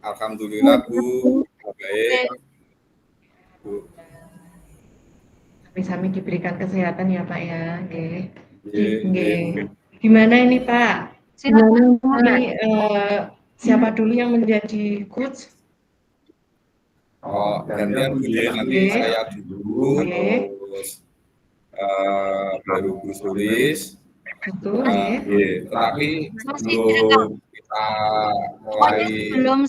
Alhamdulillah Bu, baik. Bu. Sami-sami diberikan kesehatan ya Pak ya. Nggih. Gimana ini Pak? Silakan. Ini siapa dulu yang menjadi coach? Oh, gantian Bu ya, nanti saya dulu, terus baru Bu Sulis. Betul. Tetapi sebelum kita mulai, sebelum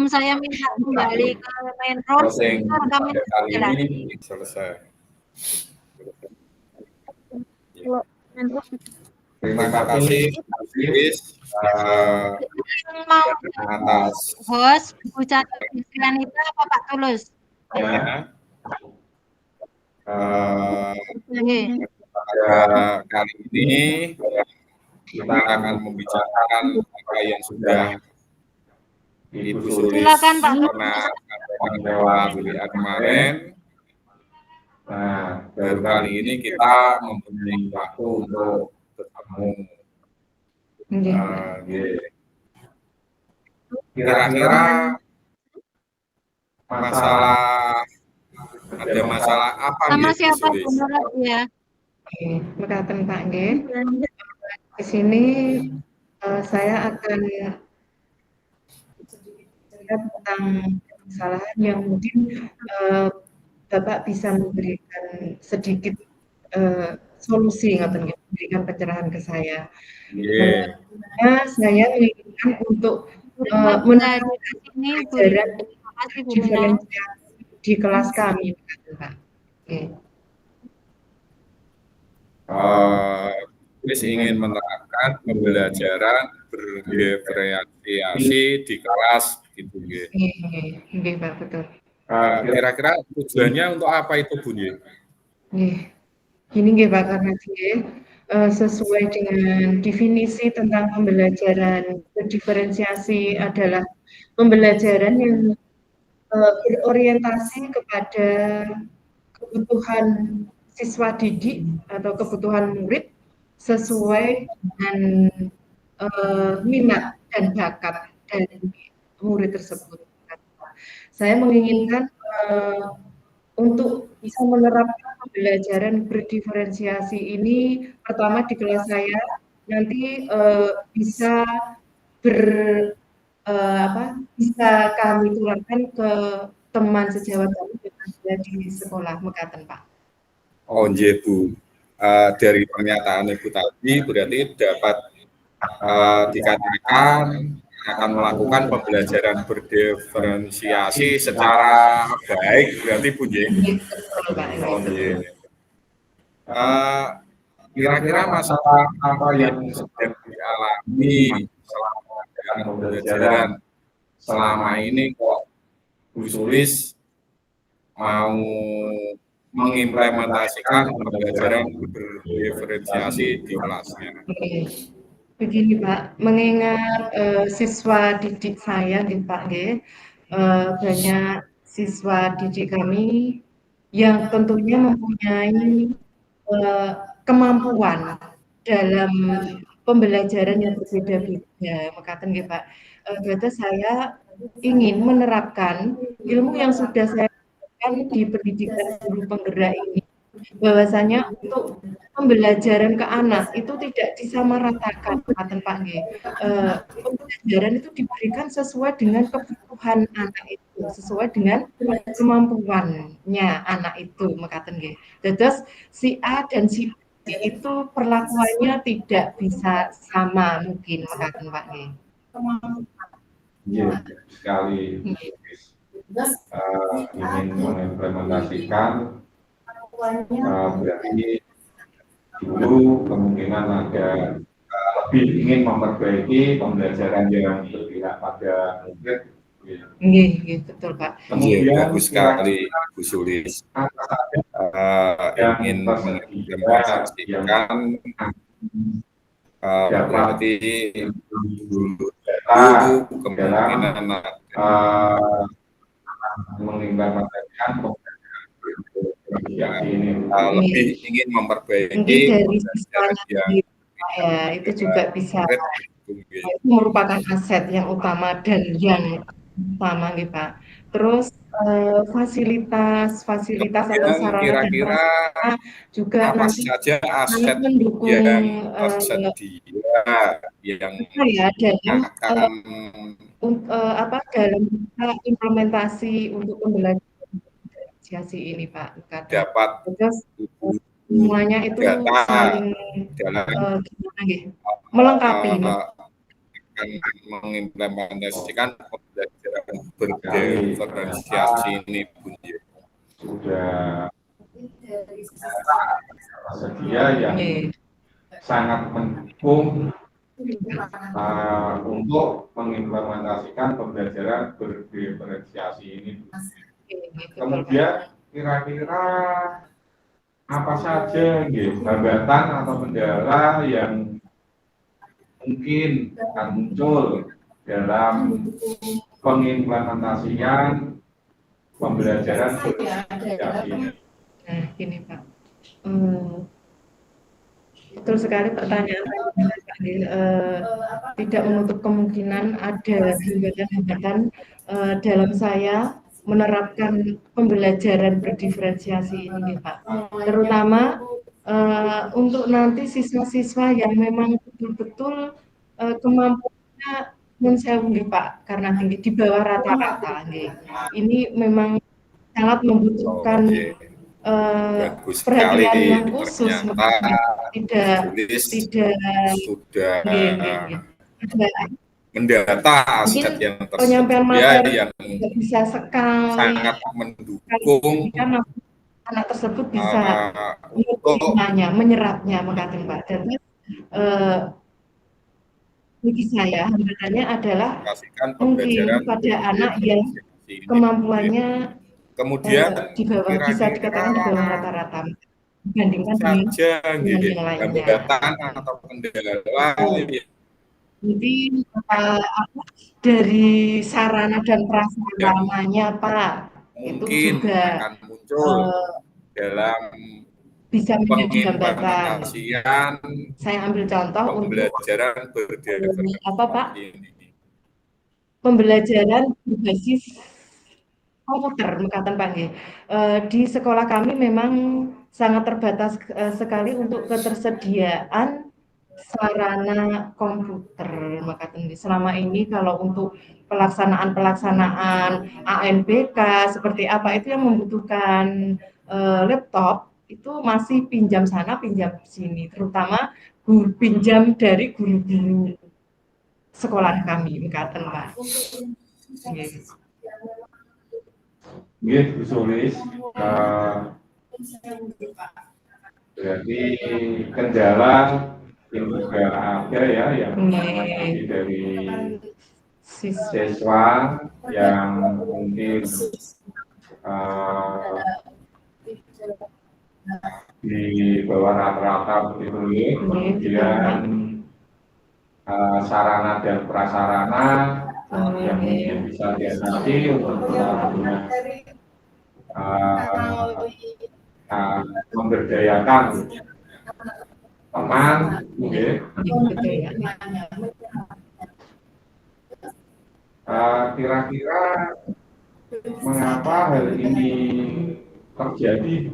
saya minta kembali ke main road, kami kali ini selesai. Terima kasih Bu Sulis atas host Bu Catur Bislanita apa Pak Tulus? ya. Pada kali ini kita akan membicarakan apa yang sudah Ibu Sulis Silakan Pak pernah sampaikan lewat WA kemarin. Nah, baru kali ini kita mempunyai waktu untuk bertemu. Kira-kira ada masalah apa sama nih, siapa Bu Sulis? menurut ya? Mekaten Pak nggih. Di sini saya akan tentang kesalahan yang mungkin Bapak bisa memberikan sedikit solusi memberikan pencerahan ke saya. Saya menginginkan untuk menerapkan pelajaran diferensiasi di kelas kami, Pak. Chris ingin menerapkan pembelajaran berdiferensiasi di kelas, gitu, Nggih, Pak, betul. Kira-kira tujuannya untuk apa itu, Bu? Gini nggih Pak, karena sesuai dengan definisi tentang pembelajaran berdiferensiasi adalah pembelajaran yang berorientasi kepada kebutuhan siswa didik atau kebutuhan murid sesuai dengan minat dan bakat dari murid tersebut. Saya menginginkan untuk bisa menerapkan pembelajaran berdiferensiasi ini pertama di kelas saya, nanti bisa bisa kami tularkan ke teman sejawat kami yang ada di sekolah Mekaten, Pak. Oh, nggih, Bu. Dari pernyataan Ibu tadi berarti dapat dikatakan akan melakukan pembelajaran berdiferensiasi secara baik, berarti Bu nggih. Kira-kira masalah apa yang sedang dialami selama pembelajaran selama ini kok Bu Sulis mau mengimplementasikan pembelajaran berdiferensiasi di kelasnya? Begini Pak, mengingat siswa didik saya nih Pak, banyak siswa didik kami yang tentunya mempunyai kemampuan dalam pembelajaran yang berbeda-beda, mekaten nggih Pak. Berarti saya ingin menerapkan ilmu yang sudah saya lakukan di pendidikan guru penggerak ini, bahwasanya untuk pembelajaran ke anak itu tidak disamaratakan, Pak nggih. Pembelajaran itu diberikan sesuai dengan kebutuhan anak itu, sesuai dengan kemampuannya anak itu, mekaten nggih. Terus si A dan si B itu perlakuannya tidak bisa sama mungkin, mekaten Pak nggih. Iya, sekali. Ingin mengimplementasikan berarti dulu kemungkinan ada lebih ingin memperbaiki pembelajaran yang berpihak pada murid. Nggih, betul Pak. Bagus sekali Bu Sulis. Ingin mengimplementasikan berarti dulu kemungkinan mengimplementasikan lebih ingin memperbaiki dari siswanya ya, itu juga bisa Itu merupakan aset yang utama dan yang utama nih Pak. Terus fasilitas atau Kemudian sarana dan kira-kira prasarana juga apa nanti saja sangat aset mendukung yang tersedia yang kita ya dalam akan dalam implementasi untuk pembelajaran diferensiasi ini Pak. dapat Terus semuanya itu data saling dalam gimana nggih, melengkapi. akan mengimplementasikan pembelajaran berdiferensiasi ini, Bun. Sudah tersedia yang sangat mendukung untuk mengimplementasikan pembelajaran berdiferensiasi ini. Kemudian kira-kira apa saja hambatan atau kendala yang mungkin akan muncul dalam pengimplementasian pembelajaran berdiferensiasi ini? Nah, ini Pak. Betul sekali pertanyaan Pak. Tidak menutup kemungkinan ada hambatan-hambatan dalam saya menerapkan pembelajaran berdiferensiasi ini, Pak. Terutama untuk nanti siswa-siswa yang memang betul-betul kemampuannya mensewu, Pak, karena tinggi di bawah rata-rata. Ini memang sangat membutuhkan perhatian yang khusus, tidak sudah mendata aset yang penyampaian materi yang bisa sekali sangat mendukung anak tersebut bisa menyerapnya, mengatakan Pak. Dan bagi saya hambatannya adalah mungkin pada anak yang kemampuannya kemudian di bawah, bisa dikatakan di bawah rata-rata dibandingkan dengan yang lainnya. Hambatan atau kendala jadi dari sarana dan prasarananya Pak, itu juga akan muncul dalam bisa menjadi hambatan. Saya ambil contoh pembelajaran berdiferensiasi apa Pak? Pembelajaran berbasis komputer, mengatakan Pak G. Di sekolah kami memang sangat terbatas sekali untuk ketersediaan sarana komputer, mengatakan selama ini kalau untuk pelaksanaan ANBK seperti apa itu yang membutuhkan laptop itu masih pinjam sana pinjam sini, terutama pinjam dari guru-guru sekolah kami, mengatakan Pak. Bu Sulis, berarti kendala yang juga ada ya yang dari siswa yang mungkin di bawah rata-rata begitu, kemudian sarana dan prasarana yang mungkin bisa diatasi untuk memberdayakan teman, kira-kira mengapa hal ini terjadi,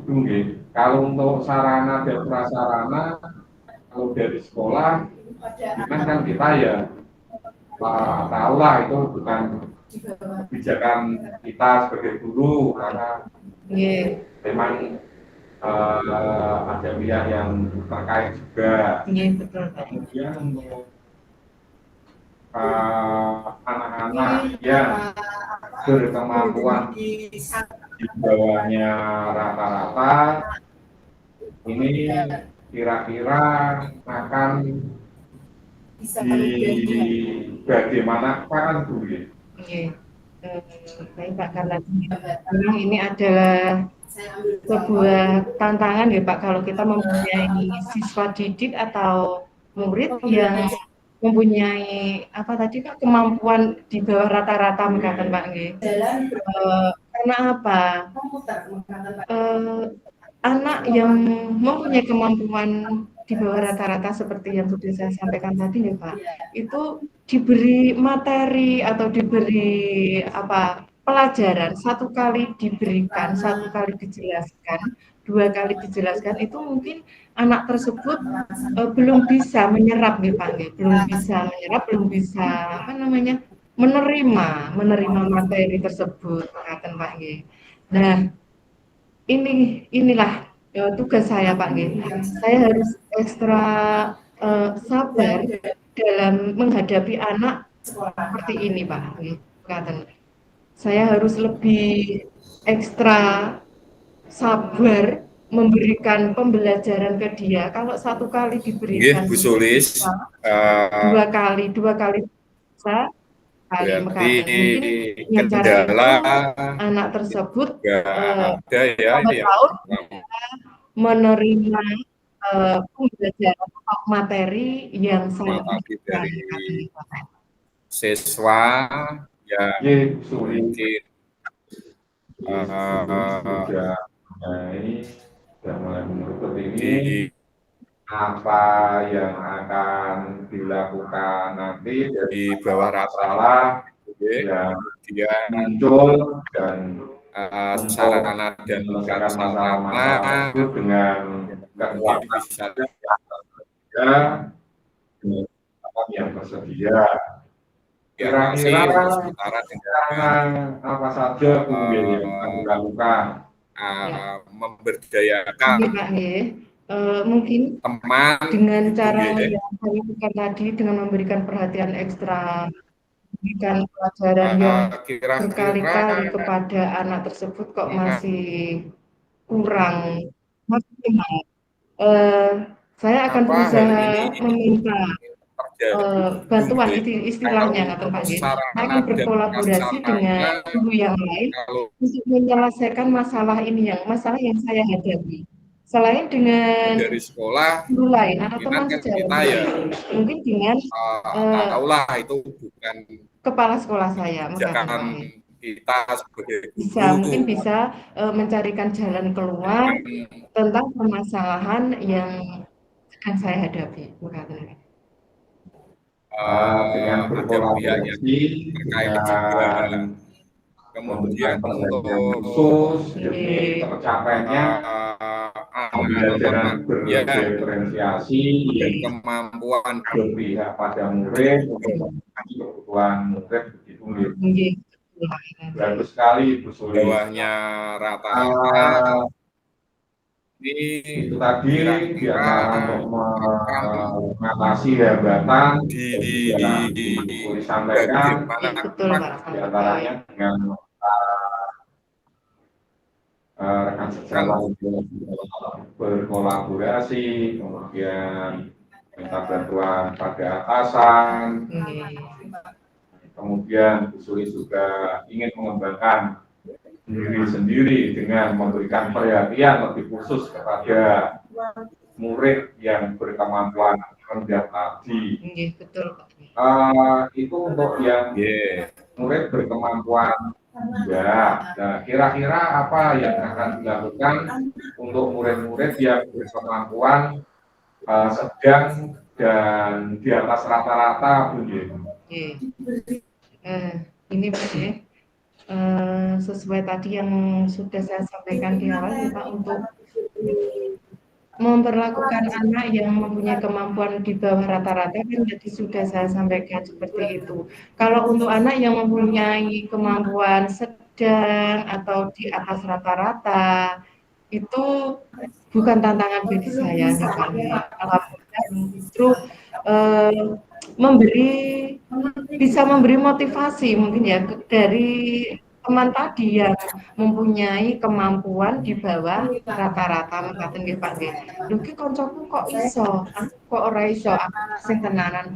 kalau untuk sarana dan prasarana, kalau dari sekolah, kan kita ya tahulah itu bukan kebijakan kita sebagai guru, karena memang ada pihak yang terkait juga. Kemudian untuk anak-anak yang berkemampuan di bawahnya rata-rata, ini kira-kira akan bagaimana kan Bu? Baik Pak, karena memang ini adalah sebuah tantangan ya Pak, kalau kita mempunyai siswa didik atau murid yang mempunyai apa tadi Pak, kemampuan di bawah rata-rata, mengatakan Pak karena apa? Anak yang mempunyai kemampuan di bawah rata-rata seperti yang sudah saya sampaikan tadi ya Pak, itu diberi materi atau diberi pelajaran, satu kali diberikan, satu kali dijelaskan, dua kali dijelaskan, itu mungkin anak tersebut belum bisa menyerap nih Pak, belum bisa menyerap, belum bisa menerima materi tersebut, ngaten Pak nggih. Nah, inilah tugas saya Pak nggih. Saya harus ekstra sabar dalam menghadapi anak seperti ini Pak nggih, ngaten. Saya harus lebih ekstra sabar memberikan pembelajaran ke dia. Kalau satu kali diberikan Bu Sulis, dua kali bisa kali berarti mekaten. Mungkin dengan cara kendala itu anak tersebut ada ya tahun menerima pembelajaran atau materi yang saya berikan. dari siswa yang mungkin sudah mulai menurut ini apa yang akan dilakukan nanti di bawah rata-rata yang dia muncul dan sarana dan prasarana itu dengan kekuatan bisa yang tersedia. Kira-kira apa saja kemudian yang akan dilakukan? Memberdayakan mungkin teman dengan cara yang saya lakukan tadi, dengan memberikan perhatian ekstra, memberikan pelajaran yang berkali-kali kepada anak tersebut kok masih kurang maksimal. Saya akan berusaha meminta bantuan istilahnya atau Pak G. Saya akan berkolaborasi dengan guru yang lain untuk menyelesaikan masalah yang saya hadapi. Selain dengan dari sekolah guru lain atau teman sejawat mungkin dengan aula itu bukan kepala sekolah saya, kita sebagai mungkin bisa mencarikan jalan keluar tentang permasalahan yang sedang saya hadapi. Dengan berkolaborasi terkait juga kemudian untuk khusus demi tercapainya pembelajaran berdiferensiasi dan kemampuan berpihak pada murid untuk kebutuhan murid begitu. Bagus sekali Bu Sulis. Bawahnya rata-rata itu tadi biarlah untuk mengatasi hambatan disampaikan diantaranya dengan rekan sejawat untuk berkolaborasi, kemudian minta bantuan pada atasan, kemudian Bu Sulis juga ingin mengembangkan diri sendiri dengan memberikan perhatian lebih khusus kepada murid yang berkemampuan rendah tadi. Itu untuk yang murid berkemampuan rendah. Nah, kira-kira apa yang akan dilakukan untuk murid-murid yang berkemampuan sedang dan di atas rata-rata, Bu? Ini Pak ya. Sesuai tadi yang sudah saya sampaikan di awal ya Pak, untuk memperlakukan anak yang mempunyai kemampuan di bawah rata-rata kan jadi sudah saya sampaikan seperti itu. Kalau untuk anak yang mempunyai kemampuan sedang atau di atas rata-rata itu bukan tantangan bagi saya, alhamdulillah justru bisa memberi motivasi mungkin ya dari teman tadi yang mempunyai kemampuan di bawah rata-rata mekaten nggih Pak nggih. Lho ki kancaku kok iso, kok ora iso, sing tenanan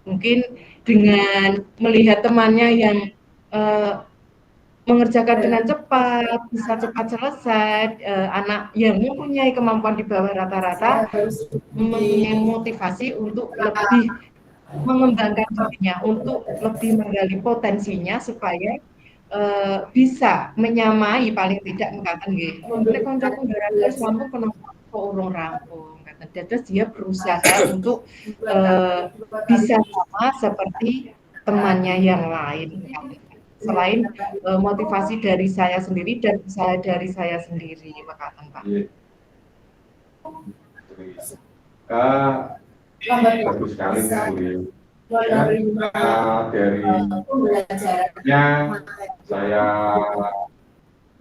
mungkin dengan melihat temannya yang mengerjakan dengan cepat, bisa cepat selesai, anak yang mempunyai kemampuan di bawah rata-rata mempunyai motivasi untuk lebih mengembangkan dirinya, untuk lebih menggali potensinya supaya bisa menyamai paling tidak mekaten nggih. Nek kancaku nggarap sampun penapa kok urung rampung. Terus dia berusaha untuk bisa sama seperti temannya yang lain. Selain motivasi dari saya sendiri dan usaha dari saya sendiri, Makaten, Pak. Bagus sekali Bu. Dari pembelajarannya saya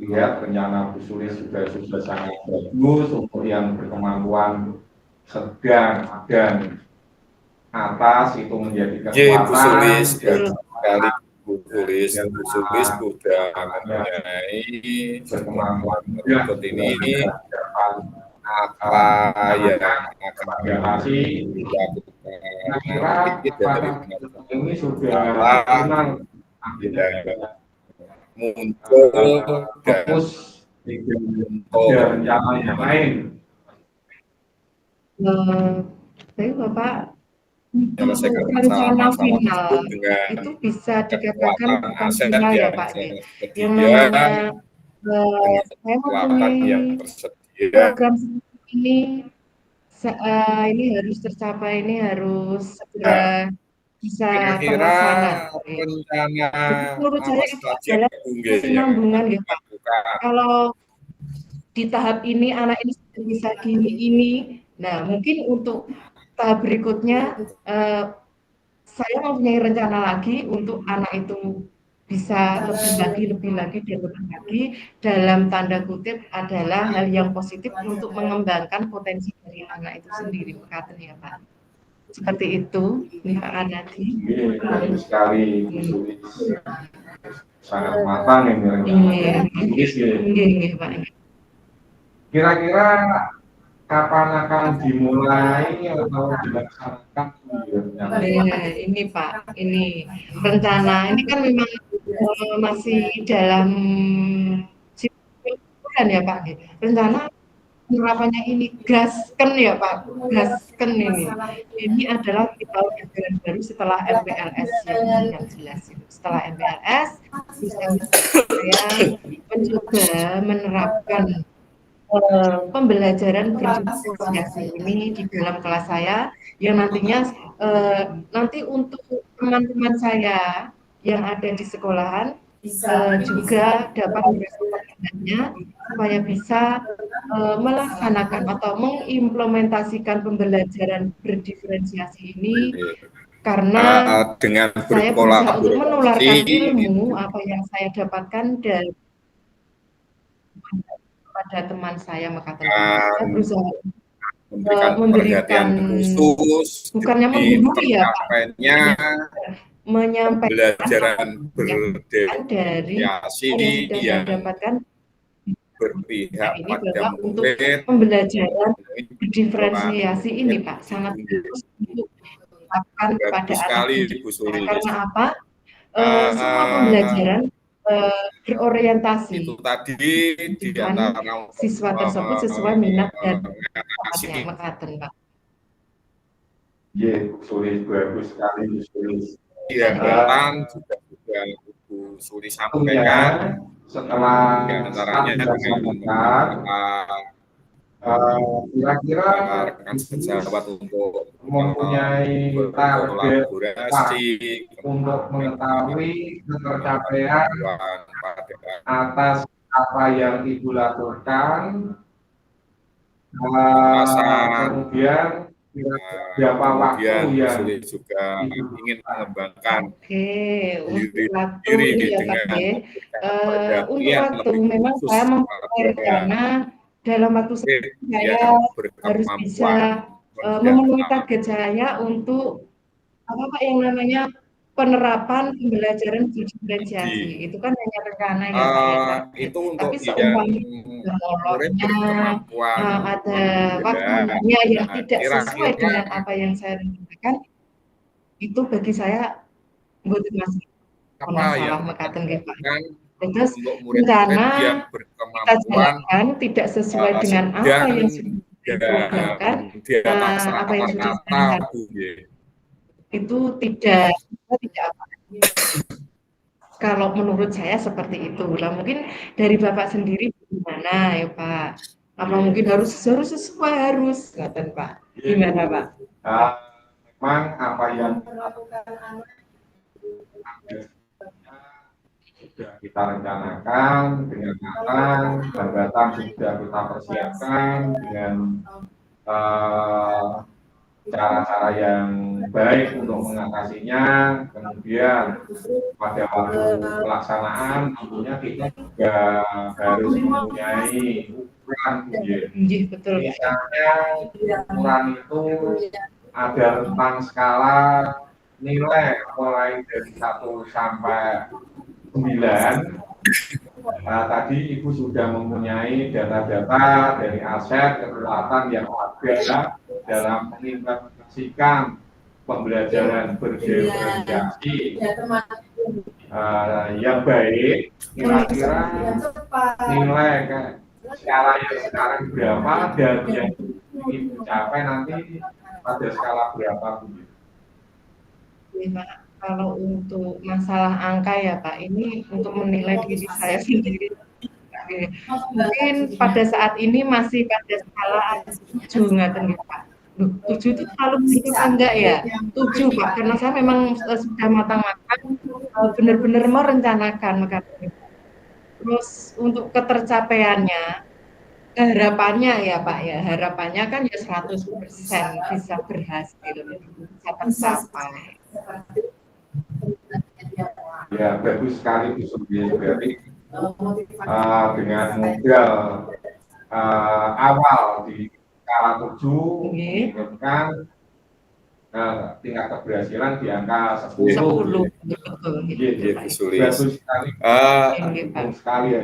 lihat rencana Bu Sulis sudah sangat bagus untuk yang berkemampuan sedang dan atas itu menjadi kekuatan. Bu Sulis sekali Bu Sulis sudah mempunyai berkemampuan berikut ini apa yang akan dilakukan dari ini sudah muncul fokus ada rencana yang lain. Baik Bapak, untuk rencana final itu bisa dikatakan bukan final ya Pak. Yang namanya saya mempunyai program ini harus tercapai, ini harus segera bisa terlaksana. Menurut saya itu adalah kesinambungan ya Pak. Kalau di tahap ini anak ini sudah bisa gini ini, nah mungkin untuk tahap berikutnya saya mempunyai rencana lagi untuk anak itu bisa lebih lagi dalam tanda kutip adalah hal yang positif untuk mengembangkan potensi dari anak itu sendiri, Mekaten ya Pak. Seperti itu, nih Pak Anadi. Bagus sekali, sangat matang ini. Iya, Pak. Kira-kira kapan akan dimulai atau dilaksanakan? Ini Pak, ini rencana ini kan memang masih dalam bulan ya Pak. Rencana penerapannya ini gasken ya Pak, gasken ini. Ini adalah di tahun ajaran baru setelah MPLS yang jelas itu. Setelah MPLS bisa saya mencoba menerapkan pembelajaran berdiskusi ini di dalam kelas saya yang nantinya nanti untuk teman-teman saya yang ada di sekolahan juga dapat merasakannya supaya bisa melaksanakan atau mengimplementasikan pembelajaran berdiferensiasi ini karena dengan saya berusaha untuk menularkan ilmu apa yang saya dapatkan dari pada teman saya Mekaten. Saya berusaha memberikan khusus bukannya menggurui ya Pak, menyampaikan pembelajaran dari yang sudah saya dapatkan berpihak ini pada bahwa untuk pembelajaran diferensiasi ini Pak sangat bagus untuk dilakukan pada anak didik. Karena apa? Semua pembelajaran berorientasi itu tadi di antara siswa tersebut sesuai minat dan bakatnya Mekaten Pak. Iya, Sulis bagus sekali Sulis. Iya, juga Bu Sulis sampaikan setelah antaranya kira-kira rekan sejawat untuk mempunyai target kolaborasi untuk mengetahui ketercapaian atas apa yang Ibu lakukan, kemudian berapa waktu yang juga ingin mengembangkan diri dengan untuk waktu memang saya mempunyai rencana dalam waktu saya harus bisa memenuhi target saya untuk apa Pak yang namanya penerapan pembelajaran diferensiasi itu kan hanya rencana ya Pak ya. Itu untuk tapi seumpamanya ada waktunya yang tidak sesuai dengan apa yang saya rencanakan itu bagi saya butuh masalah Mekaten nggih Pak. Terus rencana kita jalankan tidak sesuai dengan apa yang sudah diprogramkan, apa yang sudah direncanakan itu tidak apa. Kalau menurut saya seperti itu. Lah mungkin dari Bapak sendiri bagaimana ya Pak? Apa mungkin harus sesuai harus, ngaten Pak. Gimana Pak? Memang apa yang sudah kita rencanakan dengan matang, jabatan sudah kita persiapkan dengan cara-cara yang baik untuk mengatasinya. Kemudian pada waktu pelaksanaan tentunya kita juga harus mempunyai ukuran, Betul. Misalnya ukuran itu ada rentang skala nilai mulai dari 1 sampai 9. Tadi Ibu sudah mempunyai data-data dari aset kekuatan yang ada dalam mengimplementasikan pembelajaran berdiferensiasi yang baik. Kira-kira nilai skala yang sekarang berapa dan yang ingin dicapai nanti pada skala berapa, Bu? Kalau untuk masalah angka ya Pak, ini untuk menilai diri saya sendiri. Mungkin pada saat ini masih pada skala 7 ngaten Pak. 7 itu terlalu sedikit enggak ya? 7 Pak, karena saya memang sudah matang-matang, benar-benar merencanakan. Terus untuk ketercapaiannya, harapannya ya Pak ya, harapannya kan ya 100% bisa berhasil, bisa tercapai. Ya, bagus sekali Bu Subi. Berarti dengan modal awal di skala 7 menunjukkan tingkat keberhasilan di angka 10. Bagus sekali.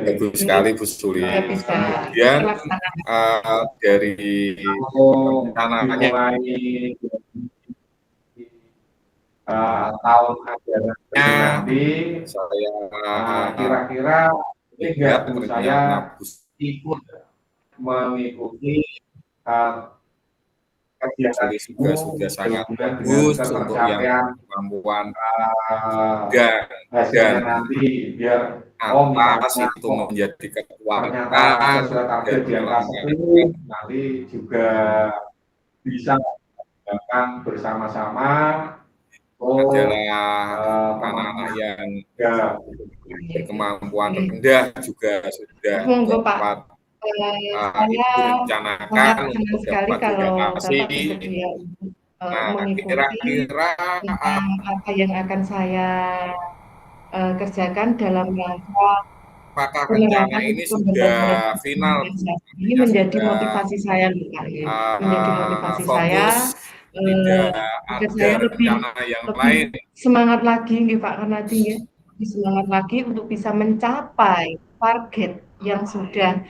Bagus sekali Bu Suli. Kemudian dari rencananya tahun ajaran nanti saya kira-kira enggak saya ikut mengikuti kegiatan juga sudah sangat bagus untuk yang kemampuan dan nanti biar atas itu menjadi kekuatan nanti juga bisa mengembangkan bersama-sama adalah anak-anak yang berkemampuan rendah juga sudah dapat direncanakan untuk dapat diadaptasi. Kira-kira apa yang akan saya kerjakan dalam rangka apakah rencana ini sudah final? Ini menjadi motivasi saya, menjadi motivasi saya. Tidak ada rencana yang lain. Semangat lagi nih Pak Karnadi, semangat lagi untuk bisa mencapai target yang sudah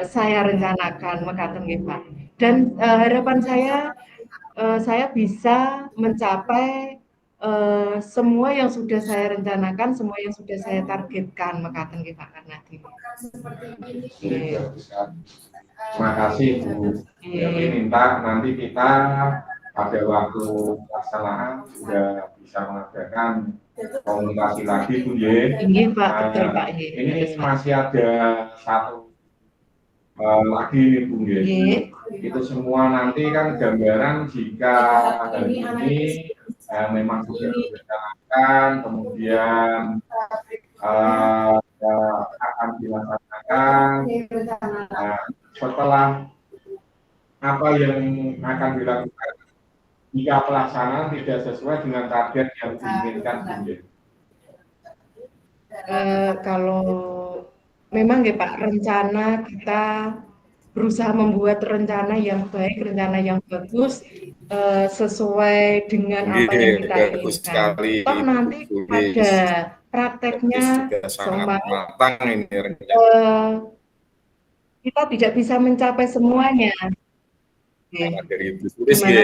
saya rencanakan mekaten nggih Pak. Dan harapan saya bisa mencapai semua yang sudah saya rencanakan, semua yang sudah saya targetkan mekaten nggih Pak Karnadi. Terima kasih Bu. Jadi minta nanti kita pada waktu pelaksanaan sudah bisa mengadakan komunikasi lagi Bu Ye. Ini Pak, betul Pak. Ini masih ada satu lagi nih Bu Ye. Itu semua nanti kan gambaran jika hari ini memang sudah direncanakan, kemudian akan dilaksanakan. Setelah apa yang akan dilakukan jika pelaksanaan tidak sesuai dengan target yang diinginkan, kalau memang ya Pak, rencana kita berusaha membuat rencana yang baik, rencana yang bagus, sesuai dengan apa yang kita inginkan. Toh nanti pada prakteknya kita tidak bisa mencapai semuanya. Gimana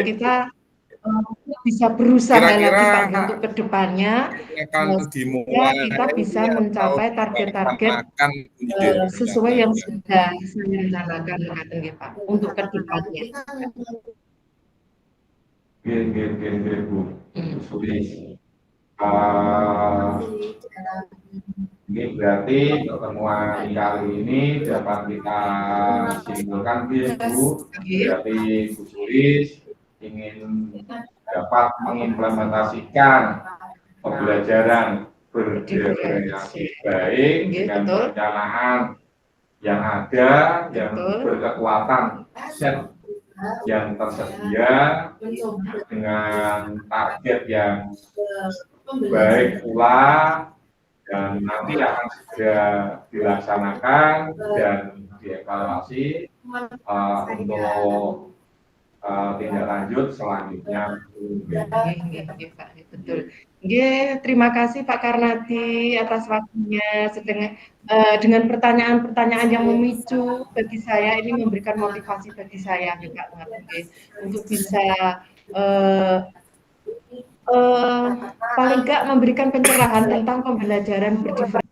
kita bisa berusaha lagi Pak untuk kedepannya kita bisa mencapai target-target sesuai yang sudah saya rencanakan Pak untuk kedepannya. Bu. Ini berarti pertemuan kali ini dapat kita simpulkan, Bu. Berarti Bu Sulis ingin dapat mengimplementasikan pembelajaran berdifferensiasi baik dengan perencanaan yang ada, yang berkekuatan set yang tersedia dengan target yang baik pula, dan nanti akan segera dilaksanakan dan dievaluasi untuk tindak lanjut selanjutnya. Betul. Terima kasih Pak Karnadi atas waktunya. Dengan pertanyaan-pertanyaan yang memicu bagi saya, ini memberikan motivasi bagi saya Pak untuk bisa paling nggak memberikan pencerahan tentang pembelajaran berdifferensiasi